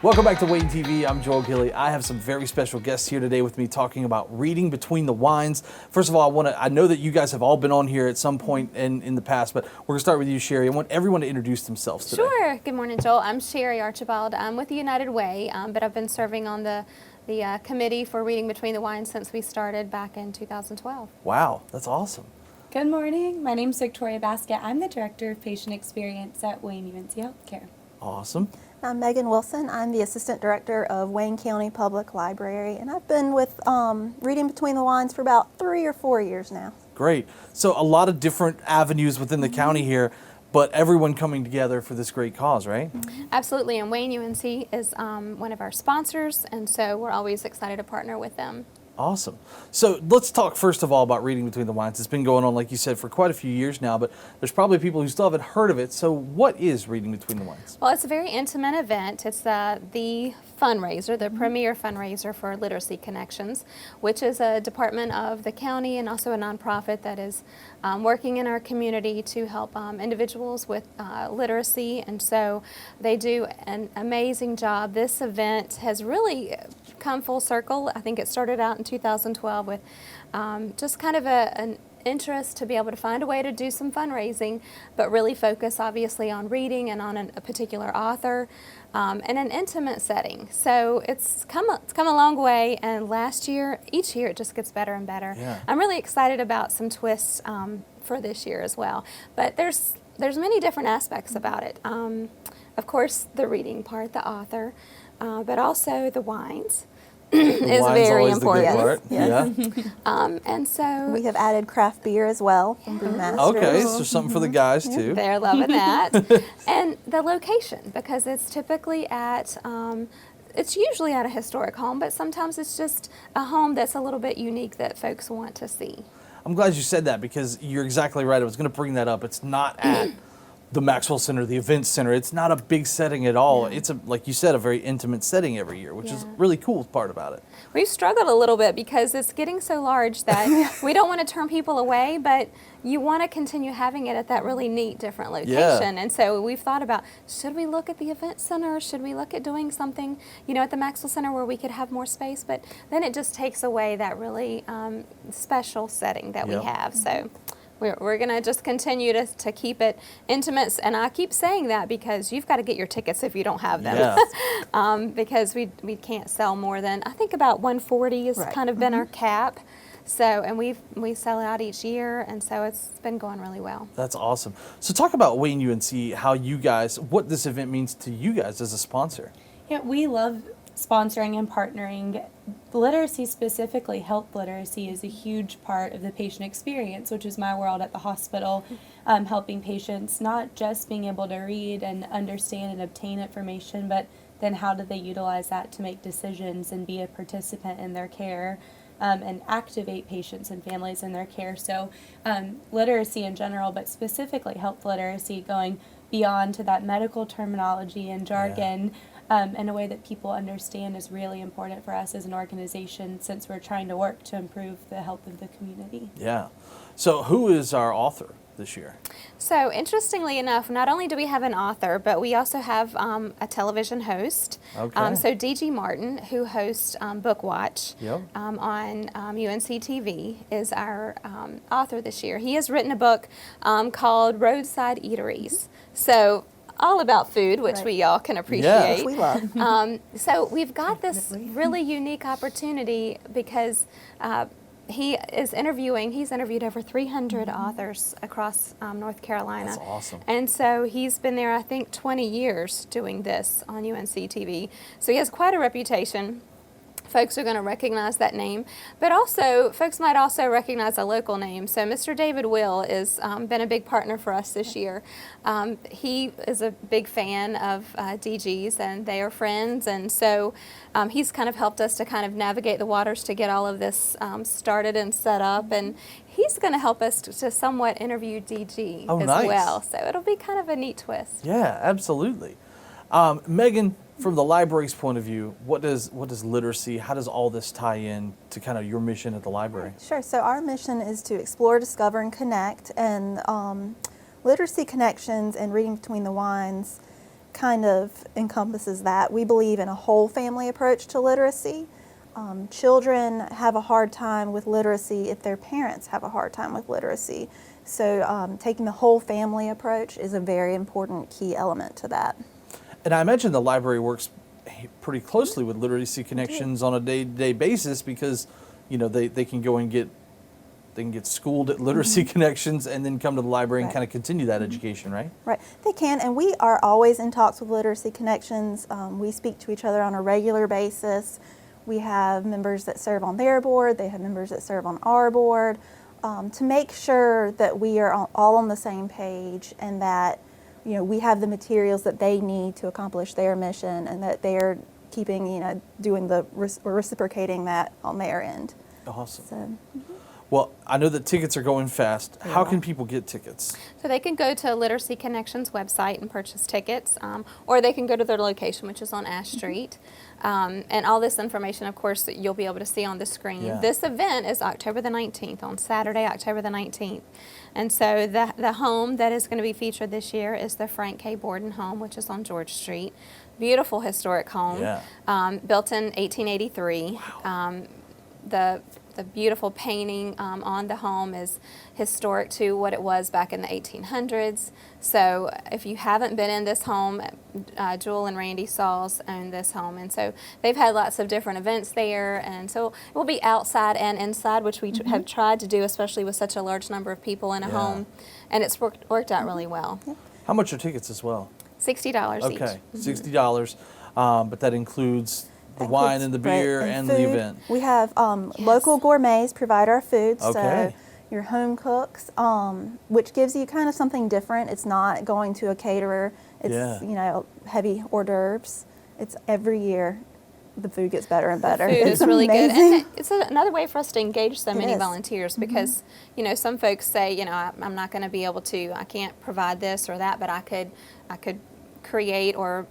Welcome back to Wayne TV. I'm Joel Gilly. I have some very special guests here today with me talking about reading between the wines. First of all, I know that you guys have all been on here at some point in the past, but we're going to start with you, Sherry. I want everyone to introduce themselves today. Sure. Good morning, Joel. I'm Sherry Archibald. I'm with the United Way, but I've been serving on the committee for Reading Between the Wines since we started back in 2012. Wow, that's awesome. Good morning. My name's Victoria Baskett. I'm the Director of Patient Experience at Wayne UNC Healthcare. Awesome. I'm Megan Wilson. I'm the Assistant Director of Wayne County Public Library, and I've been with Reading Between the Wines for about 3 or 4 years now. Great. So a lot of different avenues within the county here, but everyone coming together for this great cause, right? Absolutely, and Wayne UNC is one of our sponsors, and so we're always excited to partner with them. Awesome. So let's talk first of all about Reading Between the Wines. It's been going on, like you said, for quite a few years now, but there's probably people who still haven't heard of it. So what is Reading Between the Wines? Well, it's a very intimate event. It's the fundraiser, the premier fundraiser for Literacy Connections, which is a department of the county and also a nonprofit that is working in our community to help individuals with literacy, and so they do an amazing job. This event has really come full circle. I think it started out in 2012 with just kind of an interest to be able to find a way to do some fundraising, but really focus obviously on reading and on a particular author in an intimate setting. So it's come a long way, and each year it just gets better and better. Yeah. I'm really excited about some twists for this year as well. But there's many different aspects about it. Of course, the reading part, the author, but also the wines. Is wine's very always the good important. part. Yes. Yeah. And so We have added craft beer as well from Brewmasters. Okay, so something for the guys too. they're loving that. And the location, because it's typically it's usually at a historic home, but sometimes it's just a home that's a little bit unique that folks want to see. I'm glad you said that because you're exactly right. I was going to bring that up. It's not at the Maxwell Center, the Event Center. It's not a big setting at all. It's like you said, a very intimate setting every year, which is really cool part about it. We've struggled a little bit because it's getting so large that we don't want to turn people away, but you want to continue having it at that really neat, different location. Yeah. And so we've thought about, should we look at the Event Center? Should we look at doing something, at the Maxwell Center where we could have more space? But then it just takes away that really special setting that we have. So we're going to just continue to keep it intimate. And I keep saying that because you've got to get your tickets if you don't have them. Yeah. Because we can't sell more than, I think about 140 has kind of been our cap. So, and we sell out each year, and so it's been going really well. That's awesome. So talk about Wayne UNC, what this event means to you guys as a sponsor. Yeah, we love sponsoring and partnering. Literacy, specifically health literacy, is a huge part of the patient experience, which is my world at the hospital, helping patients not just being able to read and understand and obtain information, but then how do they utilize that to make decisions and be a participant in their care and activate patients and families in their care. So literacy in general, but specifically health literacy, going beyond to that medical terminology and jargon in a way that people understand is really important for us as an organization, since we're trying to work to improve the health of the community. Yeah. So who is our author this year? So interestingly enough, not only do we have an author, but we also have a television host. Okay. So D.G. Martin, who hosts Book Watch Yep. on UNC TV, is our author this year. He has written a book called Roadside Eateries. So all about food, which we all can appreciate. Which we love. So we've got this really unique opportunity because he's interviewed over 300 authors across North Carolina. That's awesome. And so he's been there, I think, 20 years doing this on UNC TV. So he has quite a reputation. Folks are going to recognize that name, but also folks might also recognize a local name. So Mr. David Will has been a big partner for us this year. He is a big fan of DG's, and they are friends, and so he's kind of helped us to kind of navigate the waters to get all of this started and set up, and he's going to help us to somewhat interview DG as well. So it'll be kind of a neat twist. Yeah, absolutely. Megan, from the library's point of view, what does literacy, how does all this tie in to kind of your mission at the library? Sure. So our mission is to explore, discover, and connect. And Literacy Connections and Reading Between the Wines kind of encompasses that. We believe in a whole family approach to literacy. Children have a hard time with literacy if their parents have a hard time with literacy. So taking the whole family approach is a very important key element to that. And I imagine the library works pretty closely with Literacy Connections on a day-to-day basis because, you know, they can go and get schooled at Literacy Connections and then come to the library and Right. kind of continue that education, right? Right, they can, and we are always in talks with Literacy Connections. We speak to each other on a regular basis. We have members that serve on their board, they have members that serve on our board, to make sure that we are all on the same page and that, you know, we have the materials that they need to accomplish their mission and that they're keeping, you know, doing the reciprocating that on their end. Awesome. So, Well, I know that tickets are going fast. How Yeah. can people get tickets? So they can go to Literacy Connections website and purchase tickets, or they can go to their location, which is on Ash Street. And all this information, of course, you'll be able to see on the screen. Yeah. This event is October the 19th, on Saturday, October the 19th. And so the home that is going to be featured this year is the Frank K. Borden home, which is on George Street. Beautiful historic home, Yeah. built in 1883. The beautiful painting on the home is historic to what it was back in the 1800s. So if you haven't been in this home, Jewel and Randy Sauls own this home. And so they've had lots of different events there. And so it will be outside and inside, which we have tried to do, especially with such a large number of people in a Yeah. home. And it's worked out really well. How much are tickets as well? $60 each. Okay, $60, but that includes the that wine includes and the bread beer and the food. event. We have local gourmets provide our food, Okay. so your home cooks, which gives you kind of something different. It's not going to a caterer. It's Yeah. you know, heavy hors d'oeuvres. It's every year the food gets better and better. Food It's is really good, amazing. and it's another way for us to engage so It many is. volunteers because you know some folks say, you know, I'm not going to be able to, I can't provide this or that, but I could create or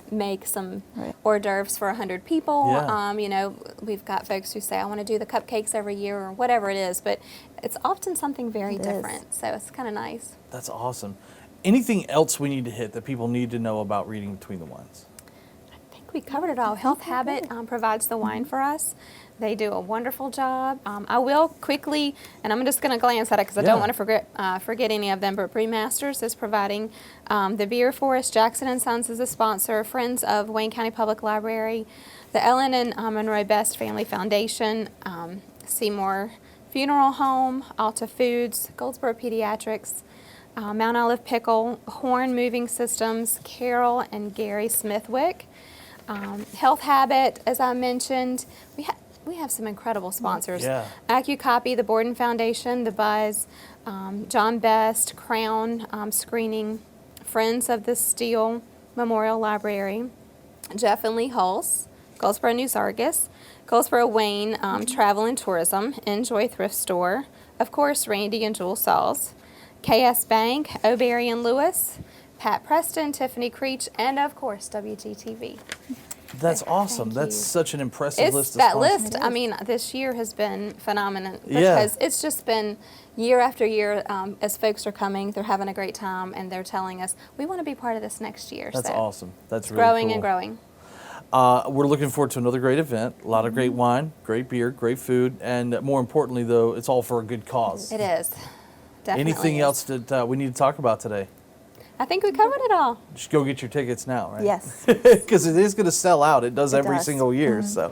make some Right. hors d'oeuvres for 100 people. Yeah. You know, we've got folks who say I want to do the cupcakes every year or whatever it is, but it's often something very It is. different. So it's kind of nice. That's awesome. Anything else we need to hit that people need to know about Reading Between the Wines? I think we covered it all. Health Habit provides the wine for us. They do a wonderful job. I will quickly, and I'm just going to glance at it because I Yeah. don't want to forget any of them, but Brewmasters is providing the beer for us. Jackson & Sons is a sponsor. Friends of Wayne County Public Library, the Ellen and Monroe Best Family Foundation, Seymour Funeral Home, Alta Foods, Goldsboro Pediatrics, Mount Olive Pickle, Horn Moving Systems, Carol and Gary Smithwick. Health Habit, as I mentioned, we have some incredible sponsors. Yeah. AccuCopy, the Borden Foundation, the Buzz, John Best, Crown Screening, Friends of the Steel Memorial Library, Jeff and Lee Hulse, Goldsboro News Argus, Goldsboro Wayne Travel and Tourism, Enjoy Thrift Store, of course Randy and Jewel Sauls, KS Bank, O'Berry and Lewis, Pat Preston, Tiffany Creech, and of course WGTV. That's awesome. Thank That's you. such an impressive It's list of that sponsors. list. I mean, this year has been phenomenal Yeah. because it's just been year after year. As folks are coming, they're having a great time, and they're telling us we want to be part of this next year. That's so awesome. That's It's really growing cool. and growing. We're looking forward to another great event. A lot of great wine, great beer, great food, and more importantly, though, it's all for a good cause. It is. Definitely Anything is. else that we need to talk about today? I think we covered it all. Just go get your tickets now, right? Yes. Because it is going to sell out. It does It every does. single year. So,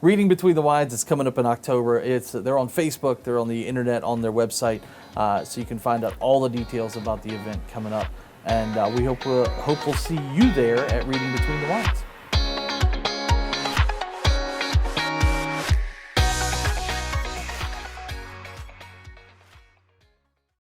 Reading Between the Wines is coming up in October. They're on Facebook. They're on the internet on their website, so you can find out all the details about the event coming up. And we hope we'll see you there at Reading Between the Wines.